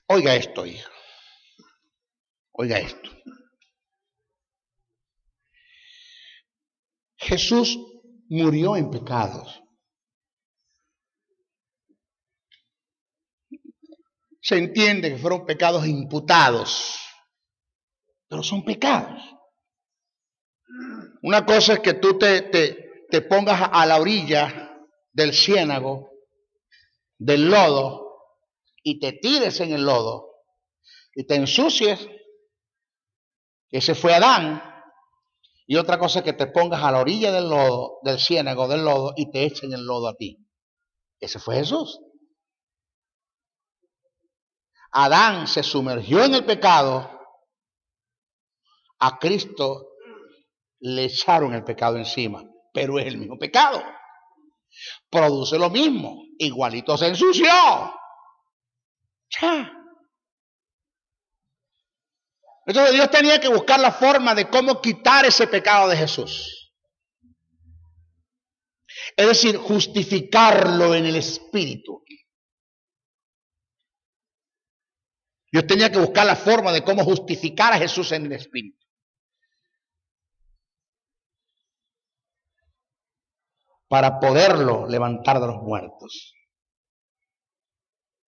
Oiga esto, hija. Oiga esto. Jesús murió en pecados. Se entiende que fueron pecados imputados, pero son pecados. Una cosa es que tú te pongas a la orilla del ciénago, del lodo, y te tires en el lodo, y te ensucies. Ese fue Adán. Y otra cosa es que te pongas a la orilla del lodo, del ciénago, del lodo, y te echen el lodo a ti. Ese fue Jesús. Adán se sumergió en el pecado, a Cristo le echaron el pecado encima, pero es el mismo pecado. Produce lo mismo, igualito se ensució. ¡Cha! Entonces Dios tenía que buscar la forma de cómo quitar ese pecado de Jesús. Es decir, justificarlo en el Espíritu. Dios tenía que buscar la forma de cómo justificar a Jesús en el Espíritu. Para poderlo levantar de los muertos.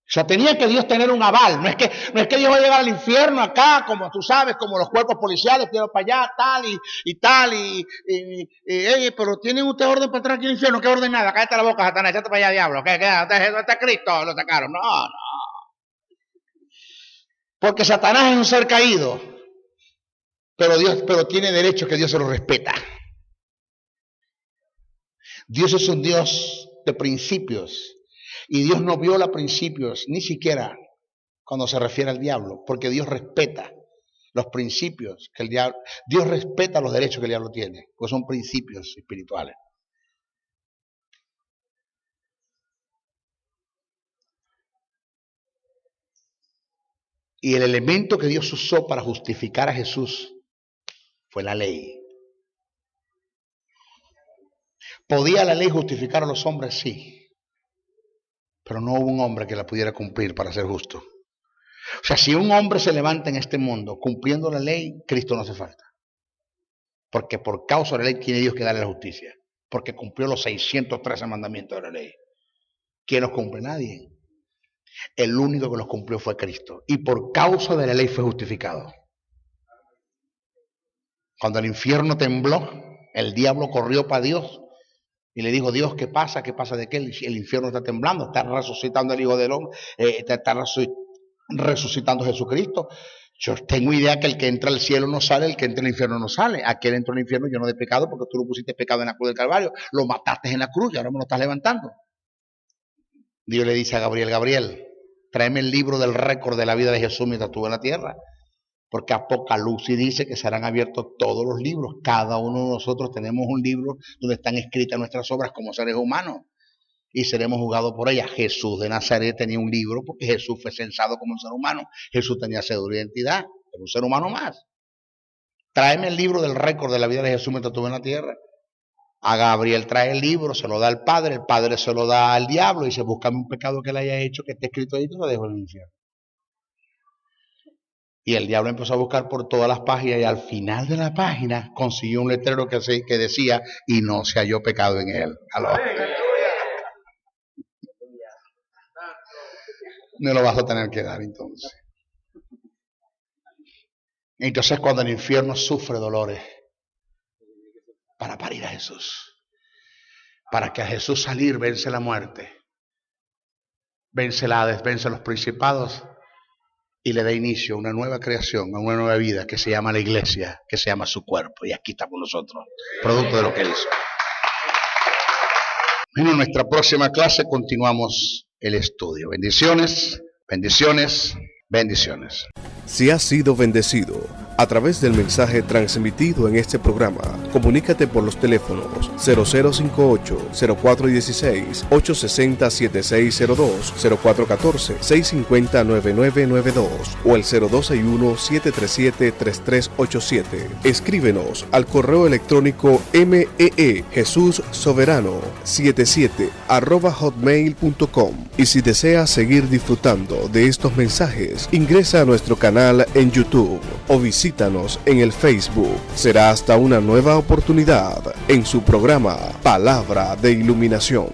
O sea, tenía que Dios tener un aval. No es que Dios va a llegar al infierno acá, como tú sabes, como los cuerpos policiales, quiero para allá, tal y tal, pero ¿tienen ustedes orden para entrar aquí al infierno? ¿Qué orden nada? Cállate la boca, Satanás, échate para allá, diablo. ¿Qué? Está Cristo, lo sacaron. No. Porque Satanás es un ser caído, pero tiene derecho que Dios se lo respeta. Dios es un Dios de principios. Y Dios no viola principios, ni siquiera cuando se refiere al diablo, porque Dios respeta los principios que el diablo, Dios respeta los derechos que el diablo tiene, pues son principios espirituales. Y el elemento que Dios usó para justificar a Jesús fue la ley. ¿Podía la ley justificar a los hombres? Sí. Pero no hubo un hombre que la pudiera cumplir para ser justo. O sea, si un hombre se levanta en este mundo cumpliendo la ley, Cristo no hace falta. Porque por causa de la ley tiene Dios que darle la justicia. Porque cumplió los 613 mandamientos de la ley. ¿Quién los cumple? Nadie. El único que los cumplió fue Cristo. Y por causa de la ley fue justificado. Cuando el infierno tembló, el diablo corrió para Dios y le dijo: Dios, ¿qué pasa? ¿Qué pasa de qué? El infierno está temblando, está resucitando el Hijo del Hombre, está resucitando Jesucristo. Yo tengo idea que el que entra al cielo no sale, el que entra al infierno no sale. Aquel entró al infierno lleno de pecado porque tú lo pusiste pecado en la cruz del Calvario, lo mataste en la cruz y ahora me lo estás levantando. Dios le dice a Gabriel: Gabriel, tráeme el libro del récord de la vida de Jesús mientras estuvo en la tierra. Porque Apocalipsis dice que serán abiertos todos los libros. Cada uno de nosotros tenemos un libro donde están escritas nuestras obras como seres humanos. Y seremos juzgados por ellas. Jesús de Nazaret tenía un libro porque Jesús fue censado como un ser humano. Jesús tenía cédula de identidad. Era un ser humano más. Tráeme el libro del récord de la vida de Jesús mientras estuvo en la tierra. A Gabriel trae el libro, se lo da al Padre se lo da al diablo y dice: búscame un pecado que le haya hecho que esté escrito ahí y te lo dejo en el infierno. Y el diablo empezó a buscar por todas las páginas y al final de la página consiguió un letrero que decía: y no se halló pecado en él. ¿Aló? Me lo vas a tener que dar entonces. Entonces cuando el infierno sufre dolores para parir a Jesús, para que a Jesús salir vence la muerte, vence el Hades, vence los principados, y le da inicio a una nueva creación, a una nueva vida que se llama la iglesia, que se llama su cuerpo. Y aquí estamos nosotros, producto de lo que él hizo. En nuestra próxima clase continuamos el estudio. Bendiciones, bendiciones, bendiciones. Si has sido bendecido a través del mensaje transmitido en este programa, comunícate por los teléfonos 0058-0416, 860-7602, 0414-650-9992 o el 0261-737-3387. Escríbenos al correo electrónico meejesussoberano77@hotmail.com. Y si deseas seguir disfrutando de estos mensajes, ingresa a nuestro canal en YouTube o visítanos en el Facebook. Será hasta una nueva oportunidad en su programa Palabra de Iluminación.